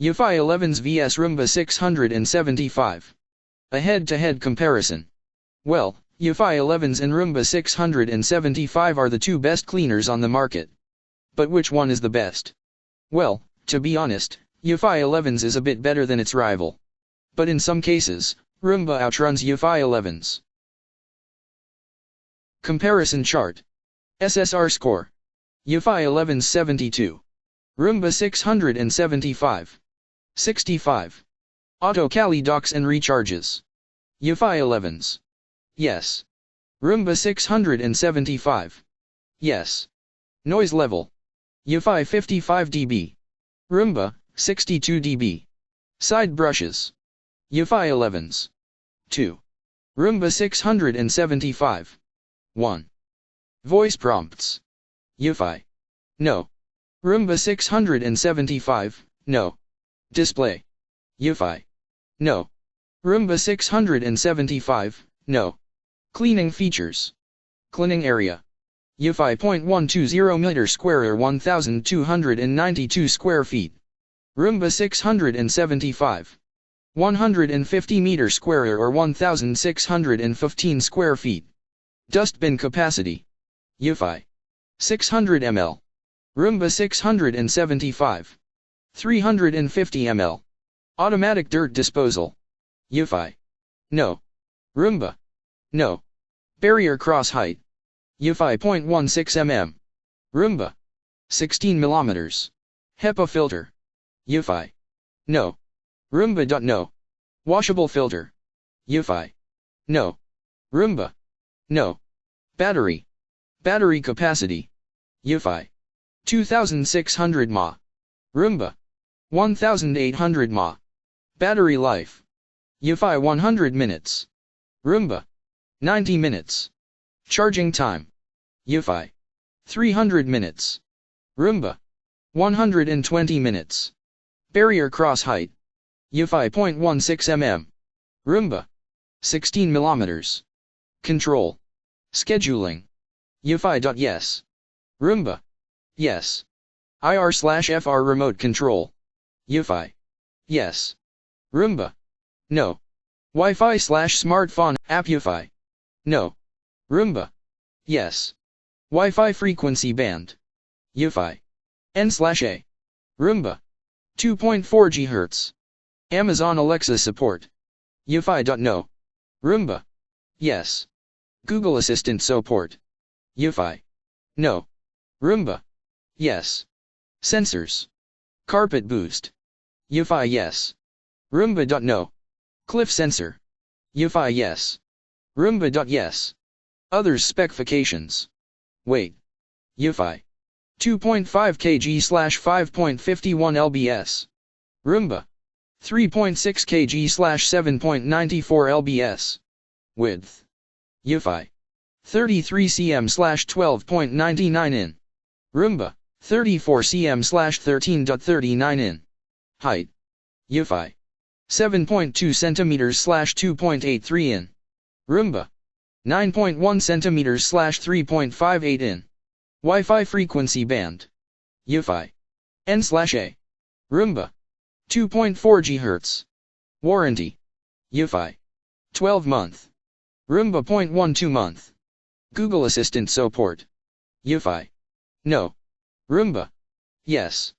Eufy 11s vs Roomba 675. A head-to-head comparison. Well, Eufy 11s and Roomba 675 are the two best cleaners on the market. But which one is the best? Well, to be honest, Eufy 11s is a bit better than its rival. But in some cases, Roomba outruns Eufy 11s. Comparison chart. SSR score. Eufy 11s 72. Roomba 675. 65. Auto Cali docks and recharges. Eufy 11s. Yes. Roomba 675. Yes. Noise level. Eufy 55 dB. Roomba 62 dB. Side brushes. Eufy 11s. 2. Roomba 675. 1. Voice prompts. Eufy. No. Roomba 675. No. Display. Eufy. No. Roomba 675. No. Cleaning features. Cleaning area. Eufy 0.120 meters square or 1,292 square feet. Roomba 675. 150 meters square or 1,615 square feet. Dustbin capacity. Eufy. 600 ml. Roomba 675. 350 ml. Automatic dirt disposal. Eufy. No. Roomba. No. Barrier cross height. Eufy 0.16 mm. Roomba. 16 mm. HEPA filter. Eufy. No. Roomba. No. Washable filter. Eufy. No. Roomba. No. Battery. Battery capacity. Eufy. 2600 mAh. Roomba. 1800 mAh. Battery life. Eufy 100 minutes. Roomba. 90 minutes. Charging time. Eufy. 300 minutes. Roomba. 120 minutes. Barrier cross height. Eufy 0.16 mm. Roomba. 16 mm. Control. Scheduling. Eufy. Yes. Roomba. Yes. IR/FR remote control. Eufy. Yes. Roomba. No. Wi-Fi/smartphone app. Eufy. No. Roomba. Yes. Wi-Fi frequency band. Eufy. N/A. Roomba. 2.4 GHz. Amazon Alexa support. Eufy. No. Roomba. Yes. Google Assistant support. Eufy. No. Roomba. Yes. Sensors. Carpet boost. Eufy. Yes. Roomba. No. Cliff sensor. Eufy. Yes. Roomba. Yes. Others specifications. Weight. Eufy. 2.5 kg/5.51 lbs. Roomba. 3.6 kg/7.94 lbs. Width. Eufy. 33 cm/12.99 in. Roomba. 34 cm/13.39 in. Height. Eufy. 7.2 cm/2.83 in. Roomba. 9.1 cm/3.58 in. Wi-Fi frequency band. Eufy. N/A. Roomba. 2.4 GHz. Warranty. Eufy. 12 month. Roomba 0.12 month. Google Assistant support. Eufy. No. Roomba. Yes.